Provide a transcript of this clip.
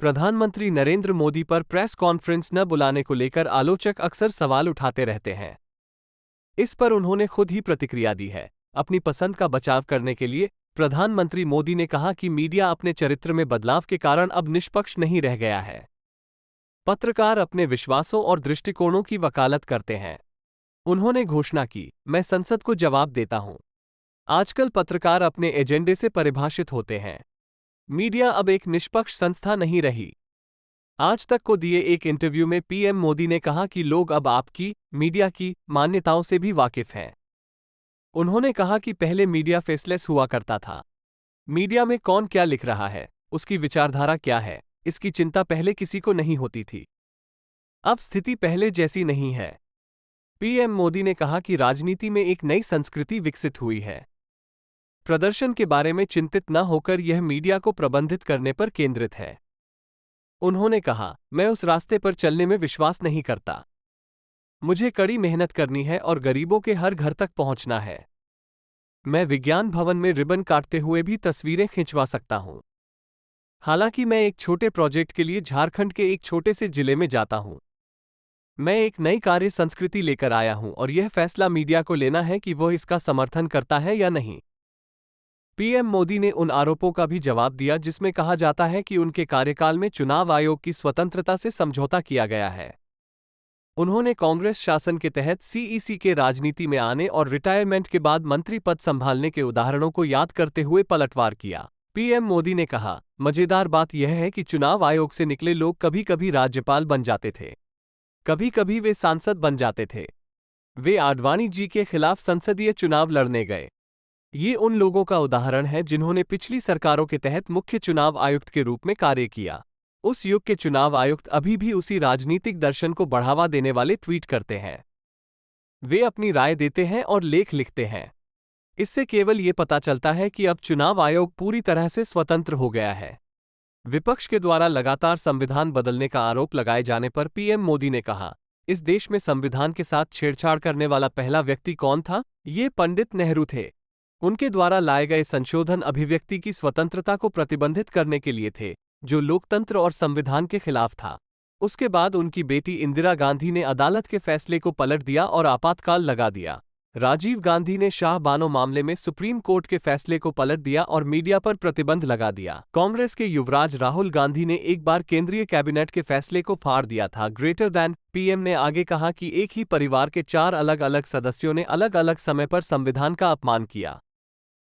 प्रधानमंत्री नरेंद्र मोदी पर press conference न बुलाने को लेकर आलोचक अक्सर सवाल उठाते रहते हैं। इस पर उन्होंने खुद ही प्रतिक्रिया दी है। अपनी पसंद का बचाव करने के लिए प्रधानमंत्री मोदी ने कहा कि मीडिया अपने चरित्र में बदलाव के कारण अब निष्पक्ष नहीं रह गया है। पत्रकार अपने विश्वासों और दृष्टिकोणों की वकालत करते हैं। उन्होंने घोषणा की, मैं संसद को जवाब देता हूं। आजकल पत्रकार अपने एजेंडे से परिभाषित होते हैं। मीडिया अब एक निष्पक्ष संस्था नहीं रही। आज तक को दिए एक इंटरव्यू में पीएम मोदी ने कहा कि लोग अब आपकी, मीडिया की, मान्यताओं से भी वाकिफ हैं। उन्होंने कहा कि पहले मीडिया फेसलेस हुआ करता था। मीडिया में कौन क्या लिख रहा है, उसकी विचारधारा क्या है, इसकी चिंता पहले किसी को नहीं होती थी। अब स्थिति पहले जैसी नहीं है। पीएम मोदी ने कहा कि राजनीति में एक नई संस्कृति विकसित हुई है। प्रदर्शन के बारे में चिंतित न होकर यह मीडिया को प्रबंधित करने पर केंद्रित है। उन्होंने कहा, मैं उस रास्ते पर चलने में विश्वास नहीं करता। मुझे कड़ी मेहनत करनी है और गरीबों के हर घर तक पहुंचना है। मैं विज्ञान भवन में रिबन काटते हुए भी तस्वीरें खिंचवा सकता हूं। हालांकि मैं एक छोटे प्रोजेक्ट के लिए झारखंड के एक छोटे से जिले में जाता हूं। मैं एक नई कार्य संस्कृति लेकर आया हूं और यह फैसला मीडिया को लेना है कि वह इसका समर्थन करता है या नहीं। पीएम मोदी ने उन आरोपों का भी जवाब दिया जिसमें कहा जाता है कि उनके कार्यकाल में चुनाव आयोग की स्वतंत्रता से समझौता किया गया है। उन्होंने कांग्रेस शासन के तहत सीईसी के राजनीति में आने और रिटायरमेंट के बाद मंत्री पद संभालने के उदाहरणों को याद करते हुए पलटवार किया। पीएम मोदी ने कहा, मजेदार बात यह है कि चुनाव आयोग से निकले लोग कभी कभी राज्यपाल बन जाते थे, कभी कभी वे सांसद बन जाते थे। वे आडवाणी जी के खिलाफ संसदीय चुनाव लड़ने गए। ये उन लोगों का उदाहरण है जिन्होंने पिछली सरकारों के तहत मुख्य चुनाव आयुक्त के रूप में कार्य किया। उस युग के चुनाव आयुक्त अभी भी उसी राजनीतिक दर्शन को बढ़ावा देने वाले ट्वीट करते हैं। वे अपनी राय देते हैं और लेख लिखते हैं। इससे केवल ये पता चलता है कि अब चुनाव आयोग पूरी तरह से स्वतंत्र हो गया है। विपक्ष के द्वारा लगातार संविधान बदलने का आरोप लगाए जाने पर पीएम मोदी ने कहा, इस देश में संविधान के साथ छेड़छाड़ करने वाला पहला व्यक्ति कौन था? ये पंडित नेहरू थे। उनके द्वारा लाए गए संशोधन अभिव्यक्ति की स्वतंत्रता को प्रतिबंधित करने के लिए थे, जो लोकतंत्र और संविधान के खिलाफ था। उसके बाद उनकी बेटी इंदिरा गांधी ने अदालत के फैसले को पलट दिया और आपातकाल लगा दिया। राजीव गांधी ने शाह बानो मामले में सुप्रीम कोर्ट के फैसले को पलट दिया और मीडिया पर प्रतिबंध लगा दिया। कांग्रेस के युवराज राहुल गांधी ने एक बार केंद्रीय कैबिनेट के फैसले को फाड़ दिया था। ग्रेटर दैन पीएम ने आगे कहा कि एक ही परिवार के 4 अलग अलग सदस्यों ने अलग अलग समय पर संविधान का अपमान किया।